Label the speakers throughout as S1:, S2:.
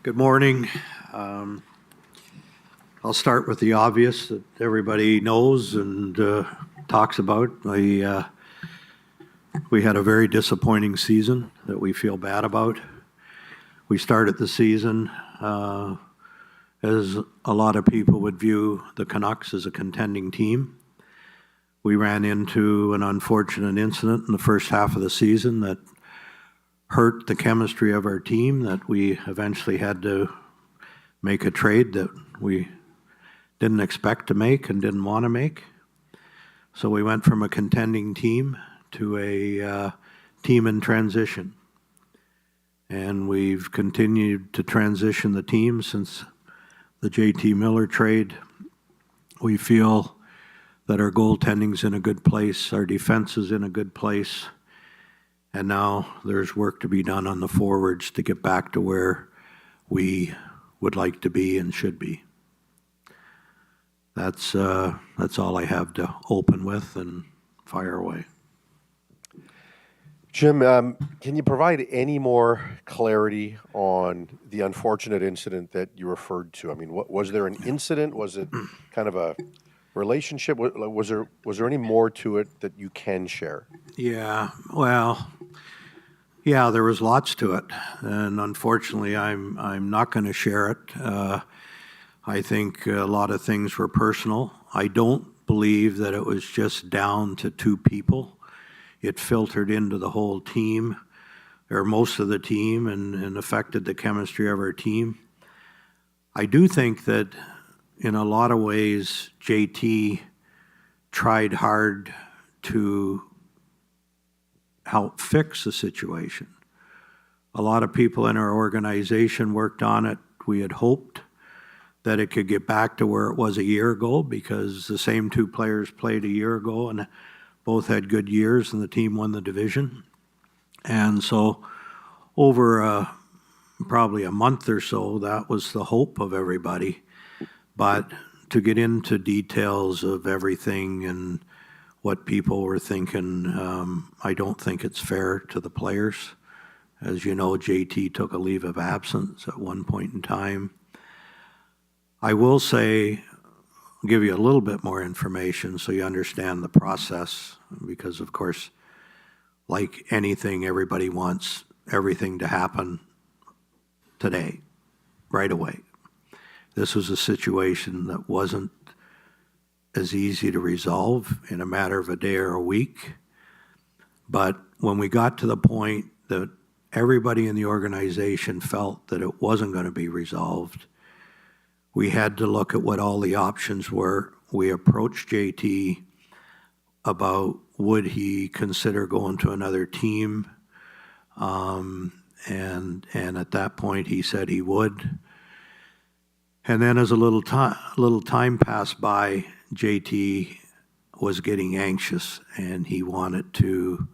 S1: Good morning. Um, I'll start with the obvious that everybody knows and talks about. We had a very disappointing season that we feel bad about. We started the season as a lot of people would view the Canucks as a contending team. We ran into an unfortunate incident in the first half of the season that hurt the chemistry of our team, that we eventually had to make a trade that we didn't expect to make and didn't want to make. So we went from a contending team to a team in transition. And we've continued to transition the team since the JT Miller trade. We feel that our goaltending's in a good place, our defense is in a good place, and now there's work to be done on the forwards to get back to where we would like to be and should be. That's all I have to open with, and fire away.
S2: Jim, can you provide any more clarity on the unfortunate incident that you referred to? I mean, was there an incident? Was it kind of a relationship? Was there any more to it that you can share?
S1: Yeah, well, yeah, there was lots to it, and unfortunately, I'm not going to share it. I think a lot of things were personal. I don't believe that it was just down to two people. It filtered into the whole team, or most of the team, and affected the chemistry of our team. I do think that in a lot of ways, JT tried hard to help fix the situation. A lot of people in our organization worked on it. We had hoped that it could get back to where it was a year ago, because the same two players played a year ago and both had good years, and the team won the division. And so over probably a month or so, that was the hope of everybody. But to get into details of everything and what people were thinking, I don't think it's fair to the players. As you know, JT took a leave of absence at one point in time. I will say, I'll give you a little bit more information so you understand the process, because of course, like anything, everybody wants everything to happen today, right away. This was a situation that wasn't as easy to resolve in a matter of a day or a week. But when we got to the point that everybody in the organization felt that it wasn't going to be resolved, we had to look at what all the options were. We approached JT about would he consider going to another team, and at that point he said he would. And then as a little time passed by, JT was getting anxious, and he wanted to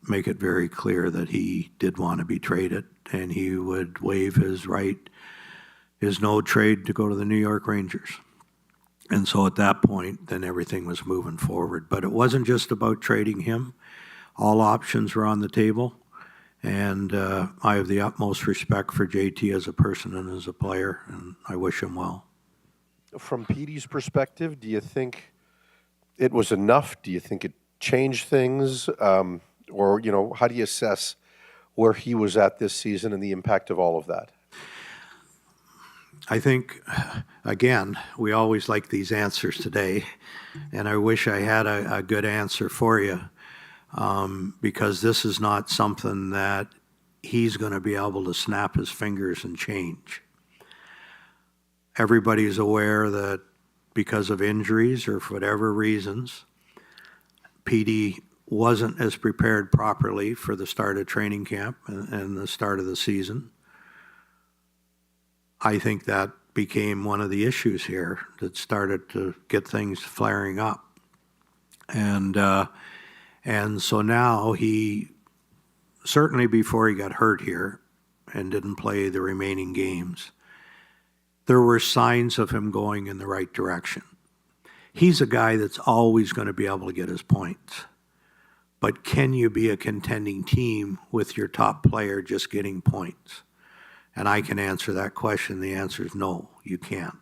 S1: make it very clear that he did want to be traded, and he would waive his no trade to go to the New York Rangers. And so at that point, then everything was moving forward. But it wasn't just about trading him. All options were on the table. And I have the utmost respect for JT as a person and as a player, and I wish him well.
S2: From Petey's perspective, do you think it was enough? Do you think it changed things? Or, how do you assess where he was at this season and the impact of all of that?
S1: I think, again, we always like these answers today, and I wish I had a good answer for you, because this is not something that he's going to be able to snap his fingers and change. Everybody's aware that because of injuries or for whatever reasons, Petey wasn't as prepared properly for the start of training camp and the start of the season. I think that became one of the issues here that started to get things flaring up. And so now he, certainly before he got hurt here and didn't play the remaining games, there were signs of him going in the right direction. He's a guy that's always going to be able to get his points. But can you be a contending team with your top player just getting points? And I can answer that question. The answer is no, you can't.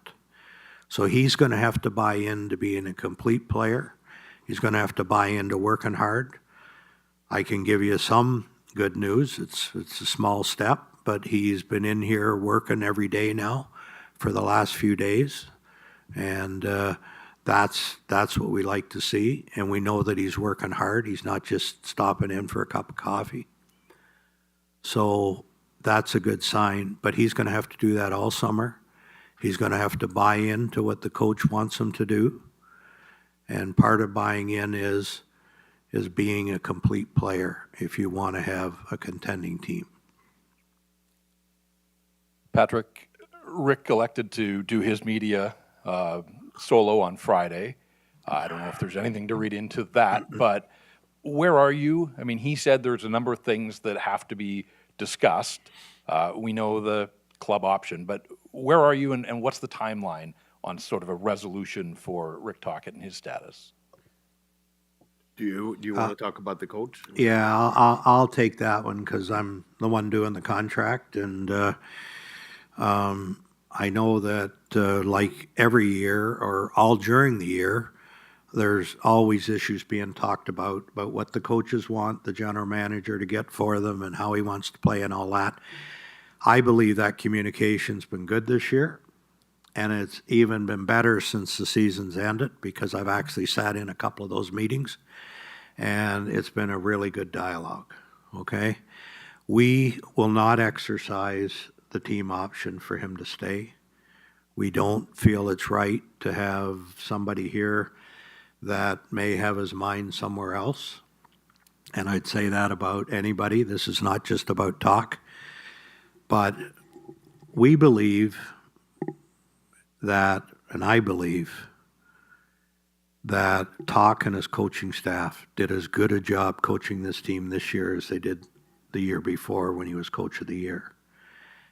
S1: So he's going to have to buy into being a complete player. He's going to have to buy into working hard. I can give you some good news. It's a small step, but he's been in here working every day now for the last few days. And that's what we like to see. And we know that he's working hard. He's not just stopping in for a cup of coffee. So that's a good sign. But he's going to have to do that all summer. He's going to have to buy into what the coach wants him to do. And part of buying in is being a complete player if you want to have a contending team.
S3: Patrik, Rick elected to do his media solo on Friday. I don't know if there's anything to read into that, but where are you? I mean, he said there's a number of things that have to be discussed. We know the club option, but where are you and what's the timeline on sort of a resolution for Rick Tocchet and his status?
S4: Do you want to talk about the coach?
S1: Yeah, I'll take that one because I'm the one doing the contract, and I know that like every year or all during the year, there's always issues being talked about what the coaches want the general manager to get for them and how he wants to play and all that. I believe that communication's been good this year, and it's even been better since the season's ended because I've actually sat in a couple of those meetings, and it's been a really good dialogue, okay? We will not exercise the team option for him to stay. We don't feel it's right to have somebody here that may have his mind somewhere else. And I'd say that about anybody. This is not just about talk. But we believe that, and I believe that Toc and his coaching staff did as good a job coaching this team this year as they did the year before when he was coach of the year.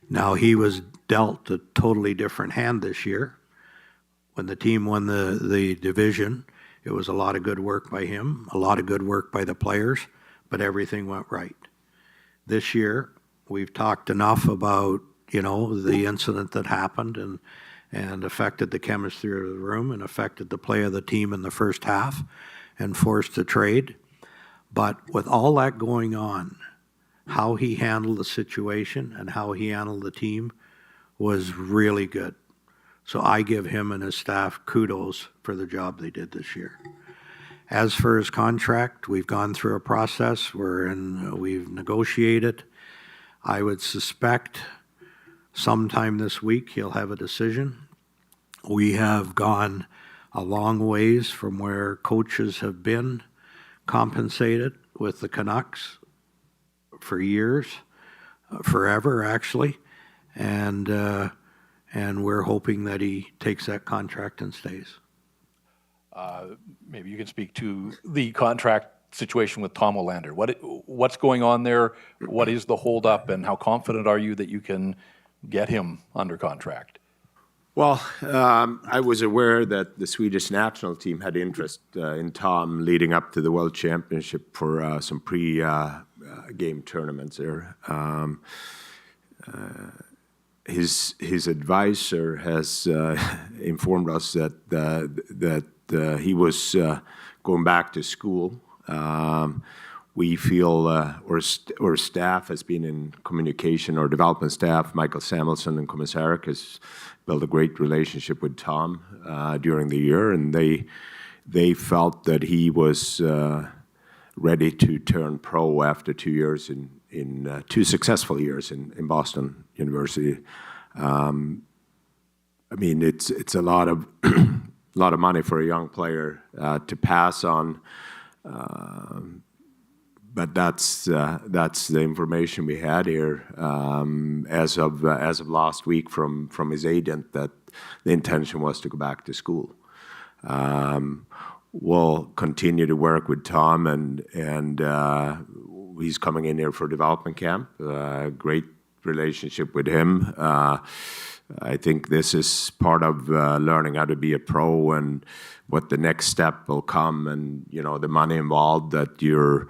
S1: Now, he was dealt a totally different hand this year. When the team won the division, it was a lot of good work by him, a lot of good work by the players, but everything went right. This year, we've talked enough about, the incident that happened and affected the chemistry of the room and affected the play of the team in the first half and forced a trade. But with all that going on, how he handled the situation and how he handled the team was really good. So I give him and his staff kudos for the job they did this year. As for his contract, we've gone through a process. We've negotiated. I would suspect sometime this week he'll have a decision. We have gone a long ways from where coaches have been compensated with the Canucks for years, forever actually, and we're hoping that he takes that contract and stays.
S3: Maybe you can speak to the contract situation with Tom Willander. What's going on there? What is the holdup, and how confident are you that you can get him under contract?
S4: Well, I was aware that the Swedish national team had interest in Tom leading up to the World Championship for some pre-game tournaments there. His advisor has informed us that he was going back to school. We feel our staff has been in communication. Our development staff, Michael Samuelsson and Komisarek, has built a great relationship with Tom during the year, and they felt that he was ready to turn pro after 2 years in 2 successful years in Boston University. I mean, it's a lot of money for a young player to pass on. But that's the information we had here as of last week from his agent, that the intention was to go back to school. We'll continue to work with Tom, and he's coming in here for development camp. Great relationship with him. I think this is part of learning how to be a pro and what the next step will come, and the money involved that you're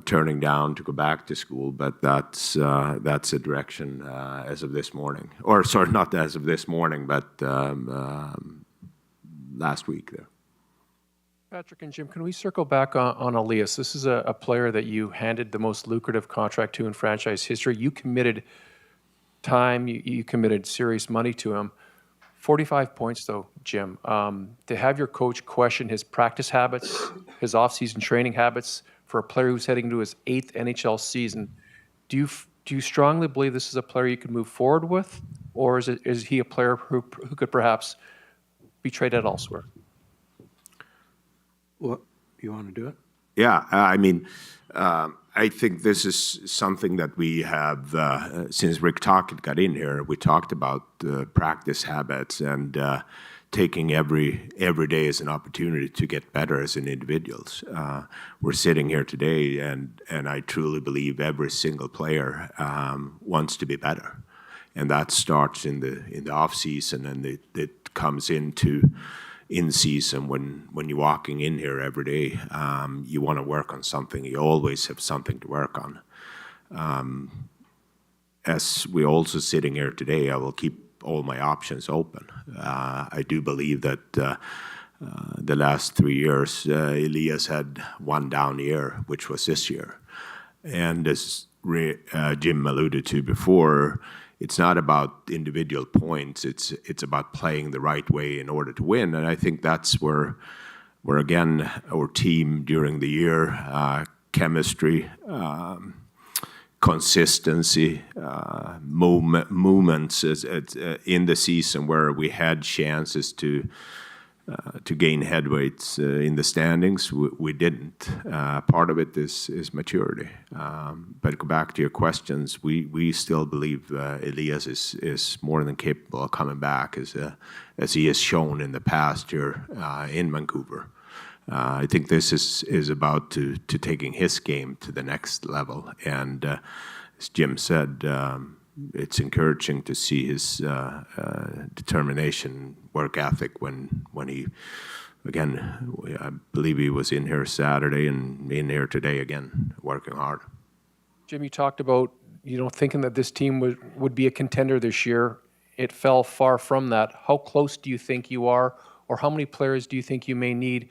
S4: turning down to go back to school, but that's a direction as of this morning. Or sorry, not as of this morning, but last week there.
S5: Patrick and Jim, can we circle back on Elias? This is a player that you handed the most lucrative contract to in franchise history. You committed time, you committed serious money to him. 45 points, though, Jim. To have your coach question his practice habits, his off-season training habits for a player who's heading into his 8th NHL season, do you strongly believe this is a player you could move forward with, or is he a player who could perhaps be traded elsewhere?
S1: What, you want to do it?
S4: Yeah, I mean, I think this is something that we have, since Rick Tocchet got in here, we talked about practice habits and taking every day as an opportunity to get better as an individuals. We're sitting here today, and I truly believe every single player wants to be better. And that starts in the off season, and it comes into in season when you're walking in here every day. You want to work on something. You always have something to work on. As we're also sitting here today, I will keep all my options open. I do believe that the last 3 years, Elias had one down year, which was this year. And as Jim alluded to before, it's not about individual points. It's about playing the right way in order to win. And I think that's where again, our team during the year, chemistry, consistency, movements in the season where we had chances to gain headweights in the standings. We didn't. Part of it is maturity. But go back to your questions. We still believe Elias is more than capable of coming back as he has shown in the past year in Vancouver. I think this is about to taking his game to the next level. And as Jim said, it's encouraging to see his determination, work ethic when he, again, I believe he was in here Saturday and in here today again, working hard.
S5: Jim, you talked about thinking that this team would be a contender this year. It fell far from that. How close do you think you are, or how many players do you think you may need?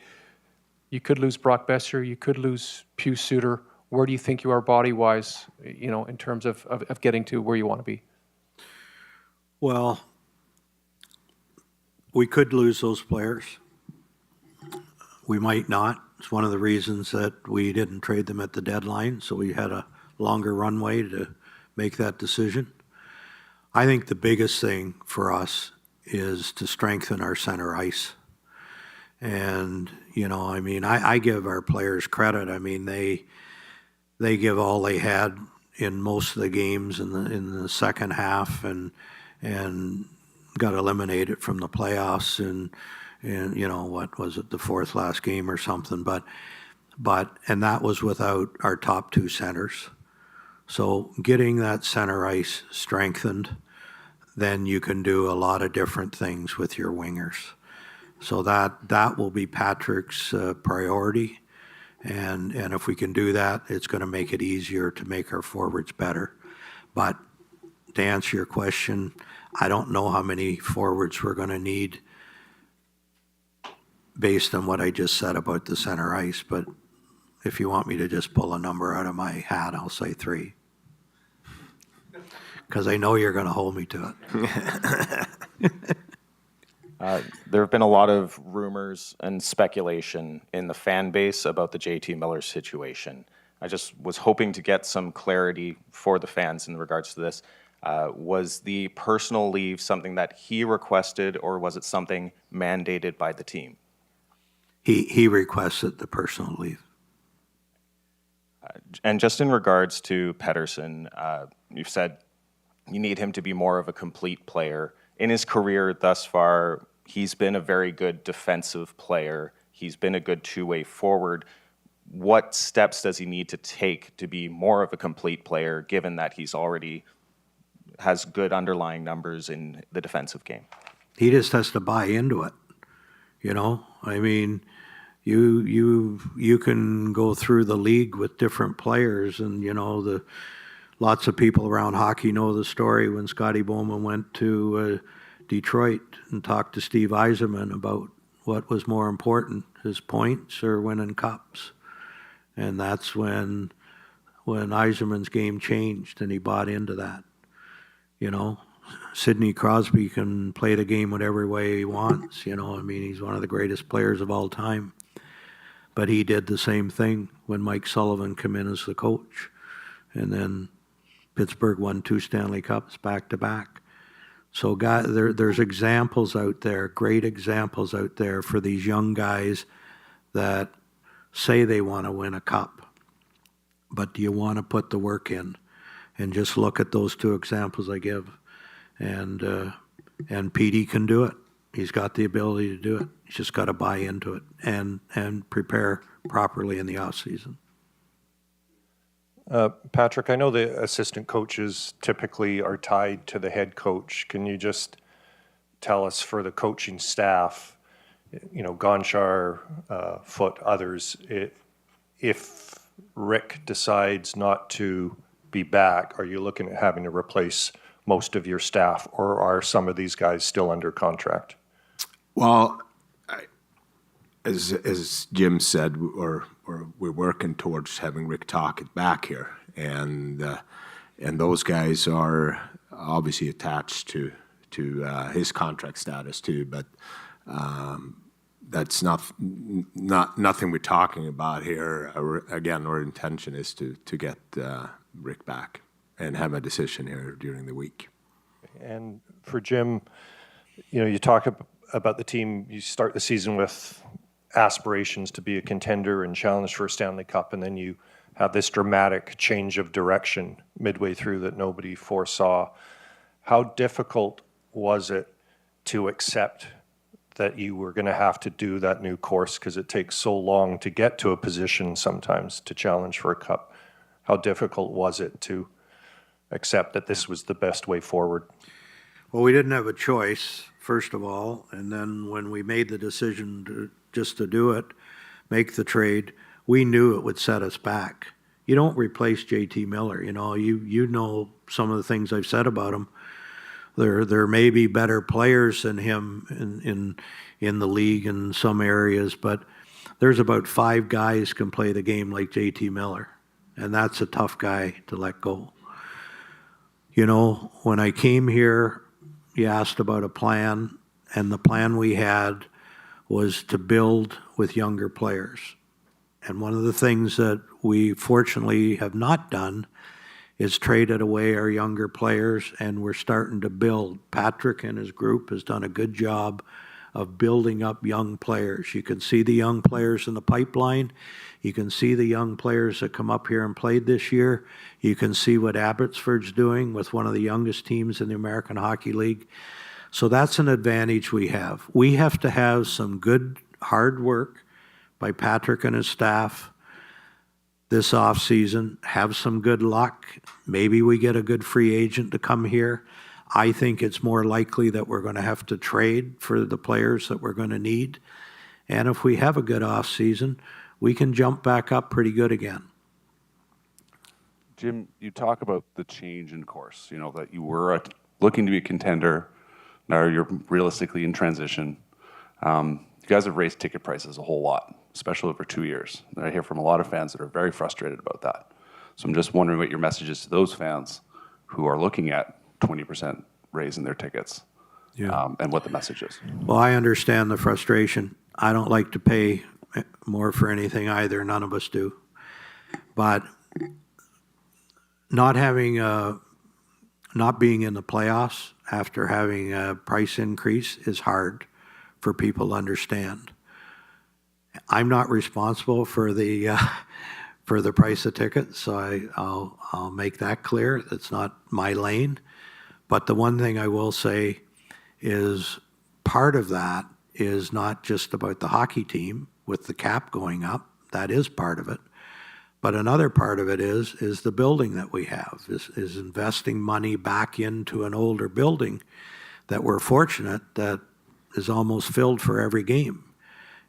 S5: You could lose Brock Besser, you could lose Pius Suter. Where do you think you are body-wise, in terms of getting to where you want to be?
S1: Well, we could lose those players. We might not. It's one of the reasons that we didn't trade them at the deadline, so we had a longer runway to make that decision. I think the biggest thing for us is to strengthen our center ice. And, I give our players credit. I mean, they give all they had in most of the games in the second half and got eliminated from the playoffs and what was it, the fourth last game or something, but that was without our top two centers. So getting that center ice strengthened, then you can do a lot of different things with your wingers. So that will be Patrick's priority. And if we can do that, it's going to make it easier to make our forwards better. But to answer your question, I don't know how many forwards we're going to need based on what I just said about the center ice. But if you want me to just pull a number out of my hat, I'll say 3. Because I know you're going to hold me to it.
S6: There have been a lot of rumors and speculation in the fan base about the JT Miller situation. I just was hoping to get some clarity for the fans in regards to this. Was the personal leave something that he requested, or was it something mandated by the team?
S1: He requested the personal leave.
S6: And just in regards to Pettersson, you've said you need him to be more of a complete player. In his career thus far, he's been a very good defensive player. He's been a good two-way forward. What steps does he need to take to be more of a complete player, given that he's already has good underlying numbers in the defensive game?
S1: He just has to buy into it. I mean, You can go through the league with different players, and lots of people around hockey know the story when Scotty Bowman went to Detroit and talked to Steve Yzerman about what was more important, his points or winning cups. And that's when Yzerman's game changed, and he bought into that. Sidney Crosby can play the game whatever way he wants. He's one of the greatest players of all time. But he did the same thing when Mike Sullivan came in as the coach. And then Pittsburgh won 2 Stanley Cups back to back. So there's examples out there, great examples out there for these young guys that say they want to win a cup. But do you want to put the work in? And just look at those 2 examples I give. And Petey can do it. He's got the ability to do it. He's just got to buy into it and prepare properly in the off season.
S7: Patrik, I know the assistant coaches typically are tied to the head coach. Can you just tell us for the coaching staff, Gonchar, Foote, others, if Rick decides not to be back, are you looking at having to replace most of your staff, or are some of these guys still under contract?
S4: Well, as Jim said, or we're working towards having Rick Tocchet back here, and those guys are obviously attached to his contract status too. But that's nothing we're talking about here. Again, our intention is to get Rick back and have a decision here during the week.
S7: And for Jim, you talk about the team. You start the season with aspirations to be a contender and challenge for a Stanley Cup, and then you have this dramatic change of direction midway through that nobody foresaw. How difficult was it to accept that you were going to have to do that new course, because it takes so long to get to a position sometimes to challenge for a cup? How difficult was it to accept that this was the best way forward?
S1: Well, we didn't have a choice, first of all, and then when we made the decision just to do it, make the trade, we knew it would set us back. You don't replace JT Miller. You know some of the things I've said about him. There may be better players than him in the league in some areas, but there's about 5 guys can play the game like JT Miller, and that's a tough guy to let go. When I came here, you asked about a plan, and the plan we had was to build with younger players. And one of the things that we fortunately have not done is traded away our younger players, and we're starting to build. Patrik and his group has done a good job of building up young players. You can see the young players in the pipeline. You can see the young players that come up here and played this year. You can see what Abbotsford's doing with one of the youngest teams in the American Hockey League. So that's an advantage we have. We have to have some good, hard work by Patrik and his staff this offseason, have some good luck. Maybe we get a good free agent to come here. I think it's more likely that we're going to have to trade for the players that we're going to need. And if we have a good offseason, we can jump back up pretty good again.
S8: Jim, you talk about the change in course, that you were looking to be a contender. Now you're realistically in transition. You guys have raised ticket prices a whole lot, especially over 2 years. And I hear from a lot of fans that are very frustrated about that. So I'm just wondering what your message is to those fans who are looking at 20% raise in their tickets, and what the message is.
S1: Well, I understand the frustration. I don't like to pay more for anything either. None of us do. But not being in the playoffs after having a price increase is hard for people to understand. I'm not responsible for the price of tickets, so I'll make that clear. It's not my lane. But the one thing I will say is part of that is not just about the hockey team with the cap going up. That is part of it. But another part of it is the building that we have, is investing money back into an older building that we're fortunate that is almost filled for every game.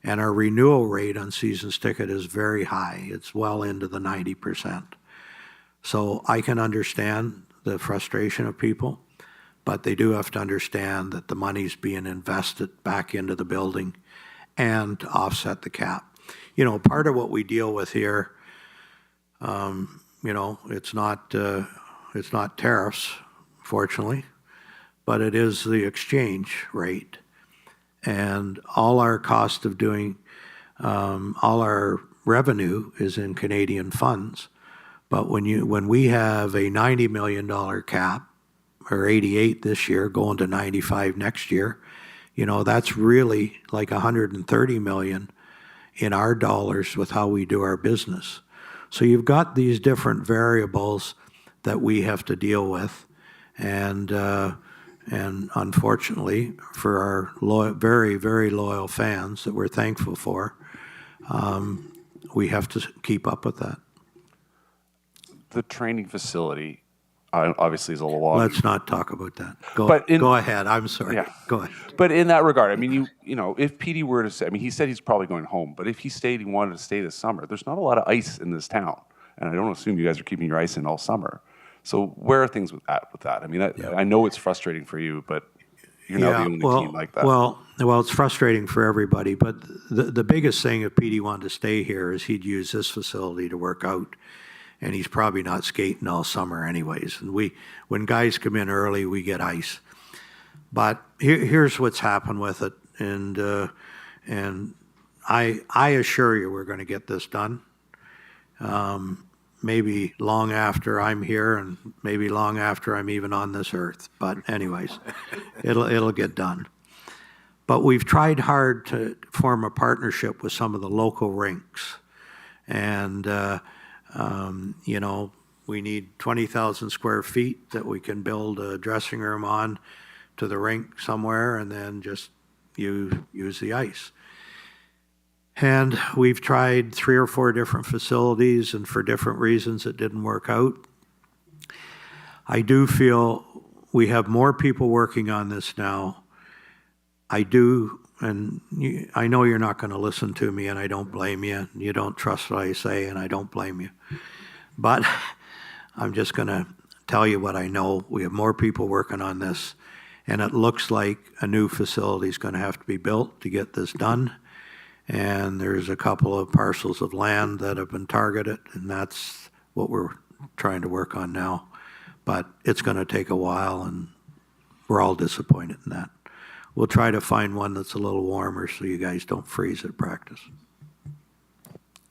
S1: And our renewal rate on season's ticket is very high. It's well into the 90%. So I can understand the frustration of people, but they do have to understand that the money's being invested back into the building and to offset the cap. You know, part of what we deal with here, you know, it's not tariffs, fortunately, but it is the exchange rate. And all our cost of doing, all our revenue is in Canadian funds. But when we have a $90 million cap, or 88 this year, going to 95 next year, you know, that's really like 130 million in our dollars with how we do our business. So you've got these different variables that we have to deal with, and unfortunately for our very, very loyal fans that we're thankful for, we have to keep up with that.
S8: The training facility obviously is a little long.
S1: Let's not talk about that.
S8: But
S1: Go ahead. I'm sorry.
S8: Yeah.
S1: Go ahead.
S8: But in that regard, I mean, you know, if PD were to say, I mean, he said he's probably going home, but if he stayed, he wanted to stay this summer, there's not a lot of ice in this town. And I don't assume you guys are keeping your ice in all summer. So where are things with that? I mean, I know it's frustrating for you, but you're not the only team like that.
S1: Well, it's frustrating for everybody, but the biggest thing if PD wanted to stay here is he'd use this facility to work out, and he's probably not skating all summer anyways. And when guys come in early, we get ice. But here's what's happened with it, and I assure you we're going to get this done. Maybe long after I'm here, and maybe long after I'm even on this earth. But anyways, it'll get done. But we've tried hard to form a partnership with some of the local rinks, and you know, we need 20,000 square feet that we can build a dressing room on to the rink somewhere, and then just use the ice. And we've tried 3 or 4 different facilities, and for different reasons it didn't work out. I do feel we have more people working on this now. I do, and I know you're not going to listen to me, and I don't blame you. You don't trust what I say, and I don't blame you. But I'm just going to tell you what I know. We have more people working on this, and it looks like a new facility is going to have to be built to get this done. And there's a couple of parcels of land that have been targeted, and that's what we're trying to work on now. But it's going to take a while, and we're all disappointed in that. We'll try to find one that's a little warmer so you guys don't freeze at practice.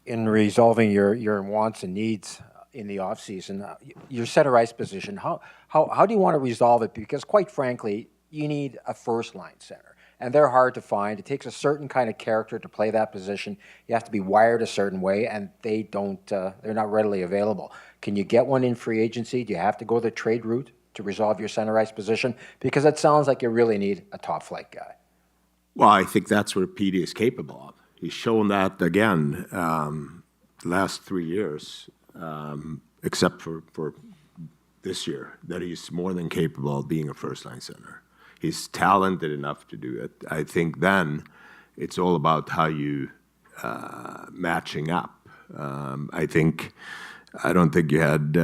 S9: In resolving your wants and needs in the offseason, your center ice position, how do you want to resolve it? Because quite frankly, you need a first-line center. And they're hard to find. It takes a certain kind of character to play that position. You have to be wired a certain way, and they're not readily available. Can you get one in free agency? Do you have to go the trade route to resolve your center ice position? Because it sounds like you really need a top flight guy.
S4: Well, I think that's what PD is capable of. He's shown that again the last 3 years, except for this year, that he's more than capable of being a first-line center. He's talented enough to do it. I think then it's all about how you matching up. I don't think you had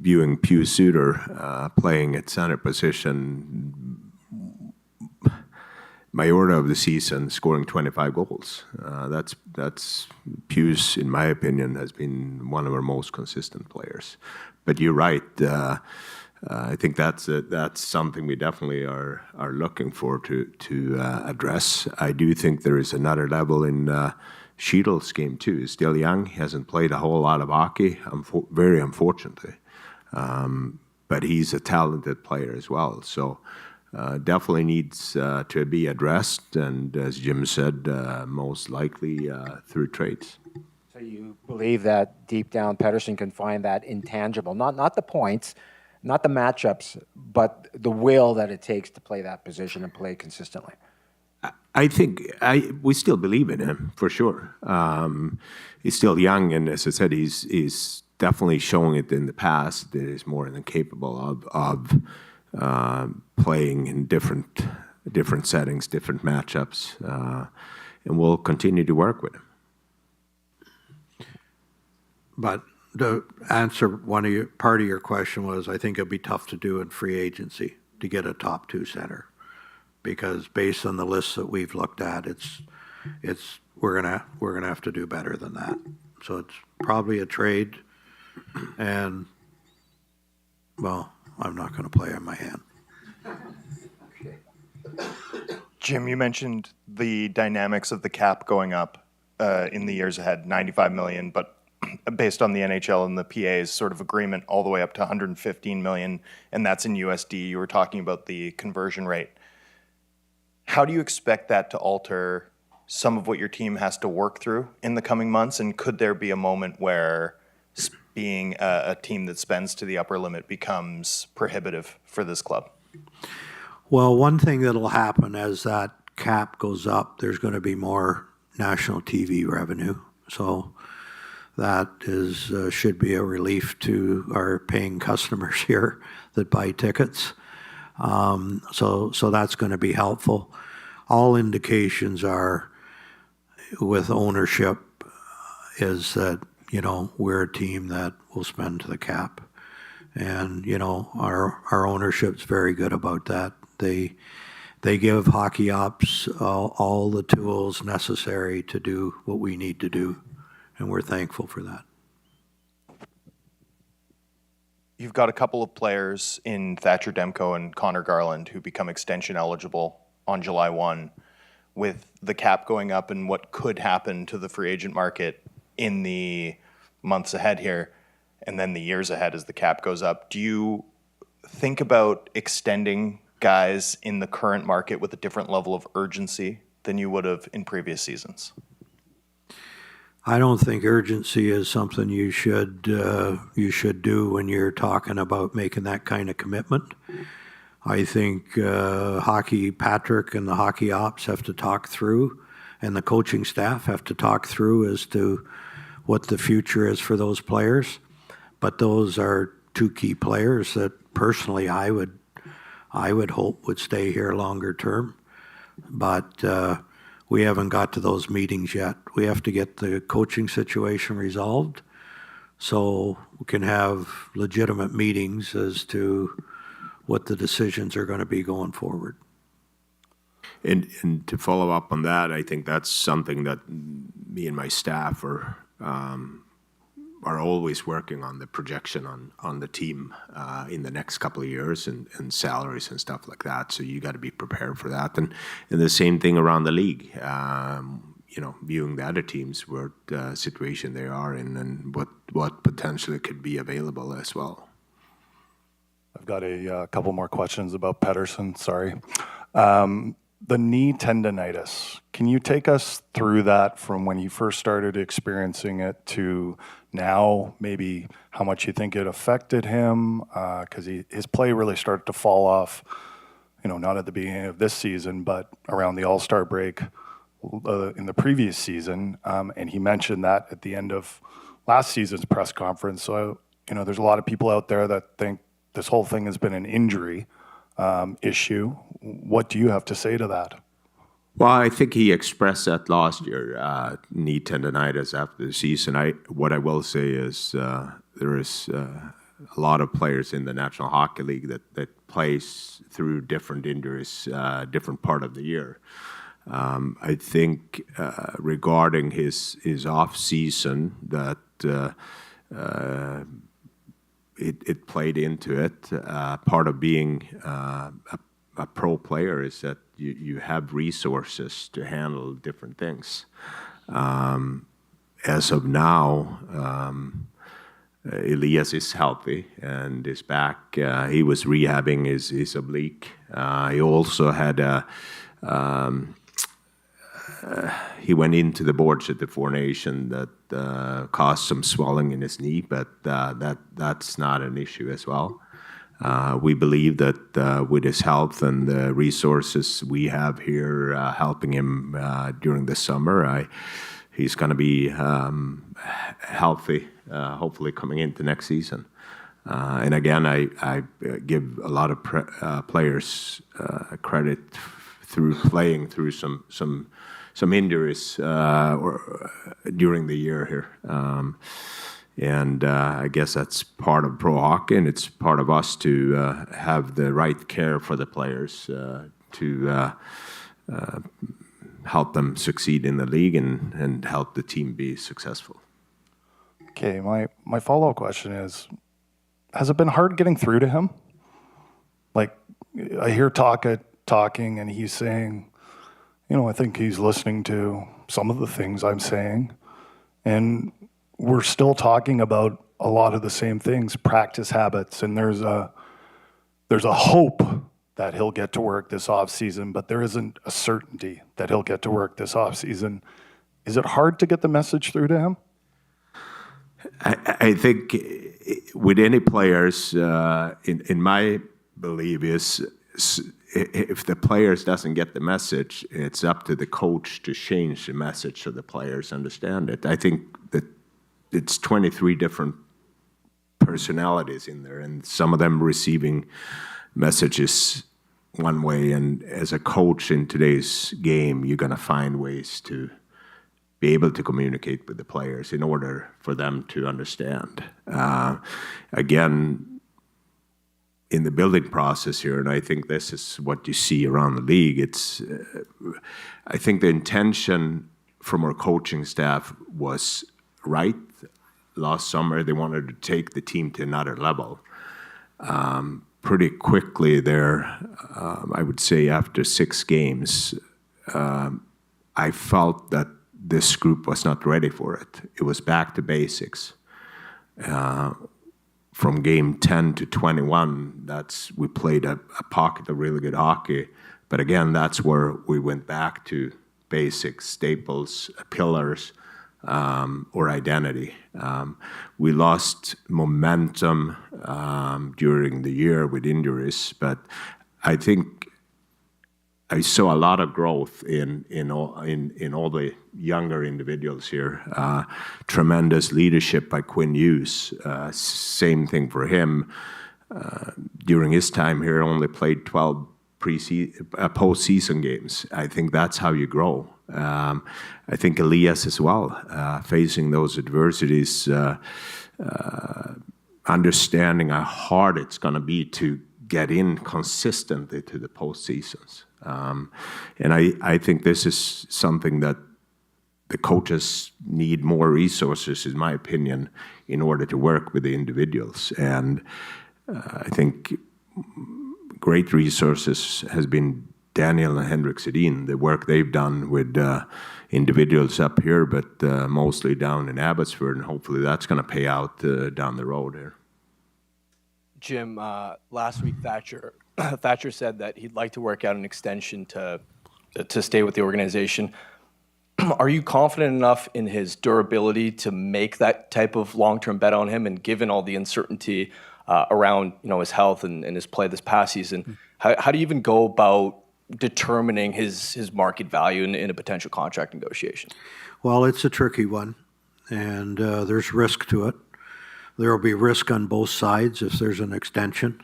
S4: viewing Pew Suter playing at center position majority of the season, scoring 25 goals. That's Pew's, in my opinion, has been one of our most consistent players. But you're right. I think that's something we definitely are looking for to address. I do think there is another level in Sheedle's game too. He's still young. He hasn't played a whole lot of hockey, very unfortunately. But he's a talented player as well. So definitely needs to be addressed. And as Jim said, most likely through trades.
S9: So you believe that deep down Pettersson can find that intangible, not the points, not the matchups, but the will that it takes to play that position and play consistently.
S4: I think we still believe in him for sure. He's still young, and as I said, he's definitely showing it in the past that he's more than capable of playing in different settings, different matchups. we'll continue to work with him.
S1: But to answer part of your question was, I think it'd be tough to do in free agency to get a top 2 center, because based on the lists that we've looked at, we're gonna have to do better than that. So it's probably a trade, and well, I'm not going to play on my hand.
S10: Jim, you mentioned the dynamics of the cap going up in the years ahead, 95 million, but based on the NHL and the PA's sort of agreement, all the way up to 115 million, and that's in USD. You were talking about the conversion rate. How do you expect that to alter some of what your team has to work through in the coming months? And could there be a moment where being a team that spends to the upper limit becomes prohibitive for this club?
S1: Well, one thing that'll happen as that cap goes up, there's going to be more national TV revenue. So that should be a relief to our paying customers here that buy tickets. So that's going to be helpful. All indications are, with ownership, is that, we're a team that will spend to the cap. And, our ownership's very good about that. They give hockey ops all the tools necessary to do what we need to do, and we're thankful for that.
S10: You've got a couple of players in Thatcher Demko and Connor Garland who become extension eligible on July 1. With the cap going up and what could happen to the free agent market in the months ahead here, and then the years ahead as the cap goes up, do you think about extending guys in the current market with a different level of urgency than you would have in previous seasons?
S1: I don't think urgency is something you should do when you're talking about making that kind of commitment. I think Patrik and the hockey ops have to talk through, and the coaching staff have to talk through as to what the future is for those players. But those are 2 key players that personally I would hope would stay here longer term. But we haven't got to those meetings yet. We have to get the coaching situation resolved so we can have legitimate meetings as to what the decisions are going to be going forward.
S4: And to follow up on that, I think that's something that me and my staff are always working on, the projection on the team in the next couple of years, and salaries and stuff like that. So you got to be prepared for that. And the same thing around the league, viewing the other teams, what situation they are in, and what potentially could be available as well.
S11: I've got a couple more questions about Pettersson, sorry. The knee tendonitis, can you take us through that from when you first started experiencing it to now, maybe how much you think it affected him? Because his play really started to fall off, not at the beginning of this season, but around the All-Star break in the previous season. And he mentioned that at the end of last season's press conference. So, there's a lot of people out there that think this whole thing has been an injury issue. What do you have to say to that?
S4: Well, I think he expressed that last year, knee tendonitis after the season. What I will say is there is a lot of players in the National Hockey League that plays through different injuries, different part of the year. I think regarding his off season, that it played into it. Part of being a pro player is that you have resources to handle different things. As of now, Elias is healthy and is back. He was rehabbing his oblique. He also had he went into the boards at the Four Nations that caused some swelling in his knee, but that's not an issue as well. We believe that with his health and the resources we have here helping him during the summer, he's going to be healthy, hopefully coming into next season. And again, I give a lot of players credit through playing through some injuries during the year here. And I guess that's part of pro hockey, and it's part of us to have the right care for the players to help them succeed in the league and help the team be successful.
S11: Okay, my follow-up question is, has it been hard getting through to him? Like, I hear talking, and he's saying, I think he's listening to some of the things I'm saying, and we're still talking about a lot of the same things, practice habits, and there's a hope that he'll get to work this offseason, but there isn't a certainty that he'll get to work this offseason. Is it hard to get the message through to him?
S4: I think with any players, in my belief is, if the players doesn't get the message, it's up to the coach to change the message so the players understand it. I think that it's 23 different personalities in there, and some of them receiving messages one way, and as a coach in today's game, you're going to find ways to be able to communicate with the players in order for them to understand. Again, in the building process here, and I think this is what you see around the league, it's, I think the intention from our coaching staff was right. Last summer, they wanted to take the team to another level. Pretty quickly there, I would say after 6 games, I felt that this group was not ready for it. It was back to basics. From game 10 to 21, we played a pocket of really good hockey. But again, that's where we went back to basics, staples, pillars, or identity. We lost momentum during the year with injuries, but I think I saw a lot of growth in all the younger individuals here. Tremendous leadership by Quinn Hughes. Same thing for him. During his time here, only played 12 postseason games. I think that's how you grow. I think Elias as well, facing those adversities, understanding how hard it's going to be to get in consistently to the postseasons. And I think this is something that the coaches need more resources, in my opinion, in order to work with the individuals. And I think great resources has been Daniel and Henrik Sedin, the work they've done with individuals up here, but mostly down in Abbotsford, and hopefully that's going to pay out down the road here.
S12: Jim, last week Thatcher said that he'd like to work out an extension to stay with the organization. Are you confident enough in his durability to make that type of long-term bet on him? And given all the uncertainty around his health and his play this past season, how do you even go about determining his market value in a potential contract negotiation?
S1: Well, it's a tricky one, and there's risk to it. There will be risk on both sides if there's an extension.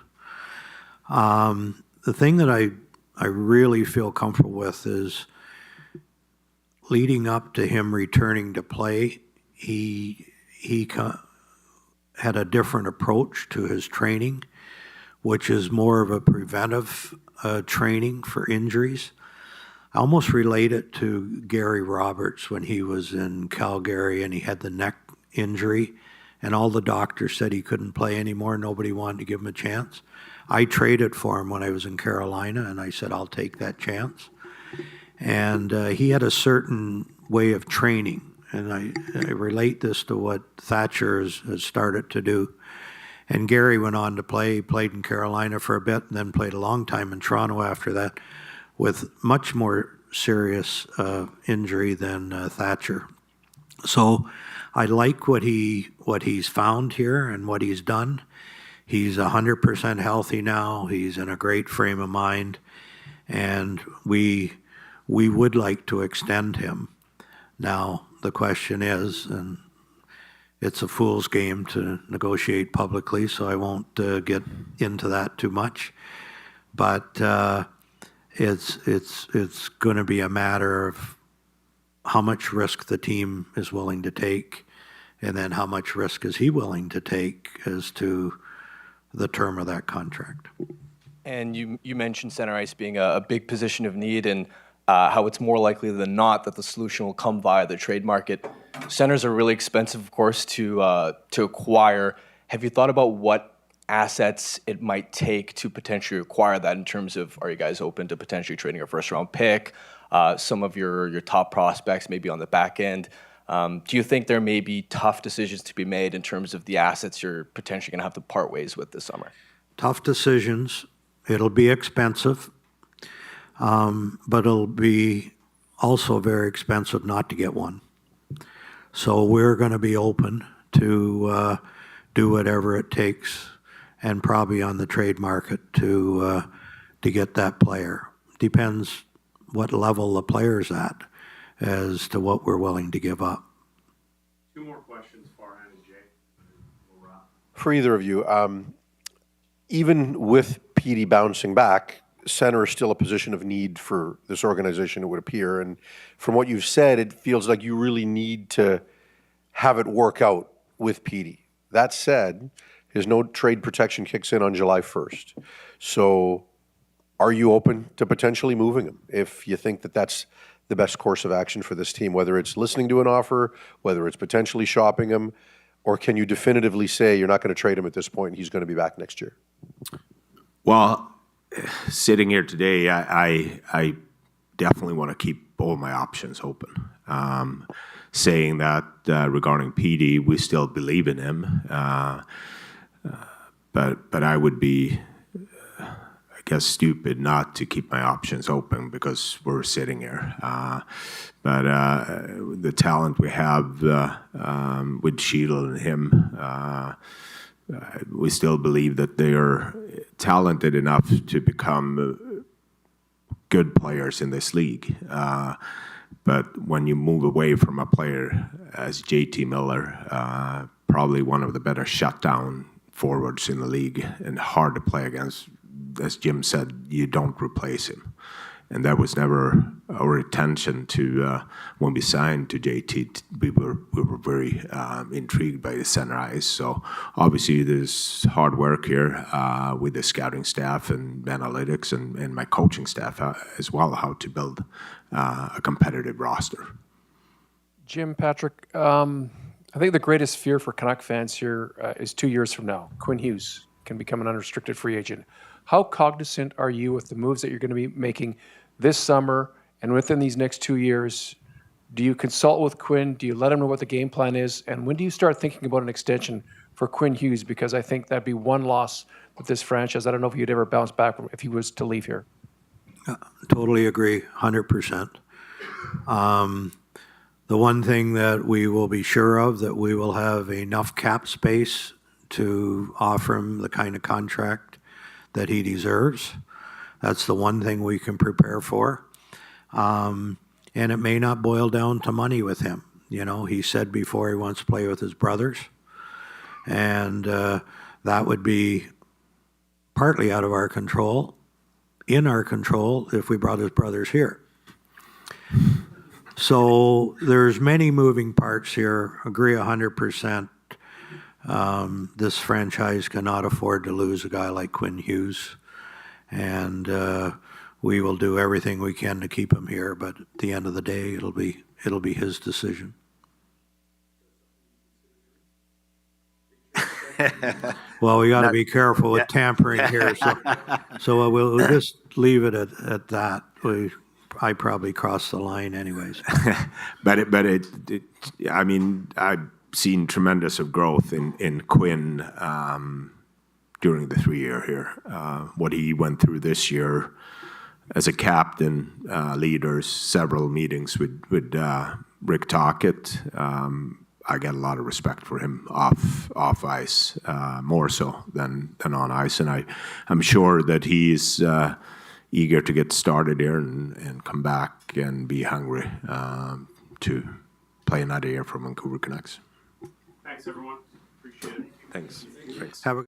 S1: The thing that I really feel comfortable with is leading up to him returning to play, he had a different approach to his training, which is more of a preventive training for injuries. I almost relate it to Gary Roberts when he was in Calgary and he had the neck injury and all the doctors said he couldn't play anymore. Nobody wanted to give him a chance. I traded for him when I was in Carolina and I said, I'll take that chance. And he had a certain way of training. And I relate this to what Thatcher has started to do. And Gary went on to play. He played in Carolina for a bit and then played a long time in Toronto after that with much more serious injury than Thatcher. So I like what he's found here and what he's done. He's 100% healthy now. He's in a great frame of mind. And we would like to extend him. Now, the question is, and it's a fool's game to negotiate publicly, so I won't get into that too much. But it's going to be a matter of how much risk the team is willing to take, and then how much risk is he willing to take as to the term of that contract.
S12: And you mentioned center ice being a big position of need, and how it's more likely than not that the solution will come via the trade market. Centers are really expensive, of course, to acquire. Have you thought about what assets it might take to potentially acquire that, in terms of, are you guys open to potentially trading a first-round pick, some of your top prospects maybe on the back end? Do you think there may be tough decisions to be made in terms of the assets you're potentially going to have to part ways with this summer?
S1: Tough decisions. It'll be expensive, but it'll be also very expensive not to get one. So we're going to be open to do whatever it takes, and probably on the trade market to get that player. Depends what level the player's at as to what we're willing to give up.
S4: Two more questions, Farhan and Jay. We'll wrap.
S2: For either of you, even with Petey bouncing back, center is still a position of need for this organization, it would appear. And from what you've said, it feels like you really need to have it work out with Petey. That said, his no trade protection kicks in on July 1st. So are you open to potentially moving him if you think that that's the best course of action for this team, whether it's listening to an offer, whether it's potentially shopping him, or can you definitively say you're not going to trade him at this point and he's going to be back next year?
S4: Well, sitting here today, I definitely want to keep all my options open. Saying that regarding PD, we still believe in him, but I would be, I guess, stupid not to keep my options open because we're sitting here. But the talent we have with Sheila and him, we still believe that they are talented enough to become good players in this league. But when you move away from a player as JT Miller, probably one of the better shutdown forwards in the league and hard to play against, as Jim said, you don't replace him. And that was never our intention to, when we signed to JT, we were very intrigued by the center ice. So obviously there's hard work here with the scouting staff and analytics and my coaching staff as well, how to build a competitive roster.
S5: Jim, Patrick, I think the greatest fear for Canuck fans here is 2 years from now. Quinn Hughes can become an unrestricted free agent. How cognizant are you with the moves that you're going to be making this summer and within these next 2 years? Do you consult with Quinn? Do you let him know what the game plan is? And when do you start thinking about an extension for Quinn Hughes? Because I think that'd be one loss with this franchise. I don't know if you'd ever bounce back if he was to leave here.
S1: Totally agree, 100%. The one thing that we will be sure of, that we will have enough cap space to offer him the kind of contract that he deserves. That's the one thing we can prepare for. And it may not boil down to money with him. You know, he said before he wants to play with his brothers. And that would be partly out of our control, in our control, if we brought his brothers here. So there's many moving parts here. Agree 100%. This franchise cannot afford to lose a guy like Quinn Hughes. And we will do everything we can to keep him here, but at the end of the day, it'll be his decision. Well, we got to be careful with tampering here, so we'll just leave it at that. I probably crossed the line, anyways.
S4: but I mean, I've seen tremendous of growth in Quinn during the 3 year here. What he went through this year as a captain, leaders, several meetings with Rick Tocchet. I get a lot of respect for him off ice, more so than on ice, and I'm sure that he's eager to get started here and come back and be hungry to play another year for Vancouver Canucks.
S3: Thanks, everyone. Appreciate it.
S4: Thanks.
S1: Have a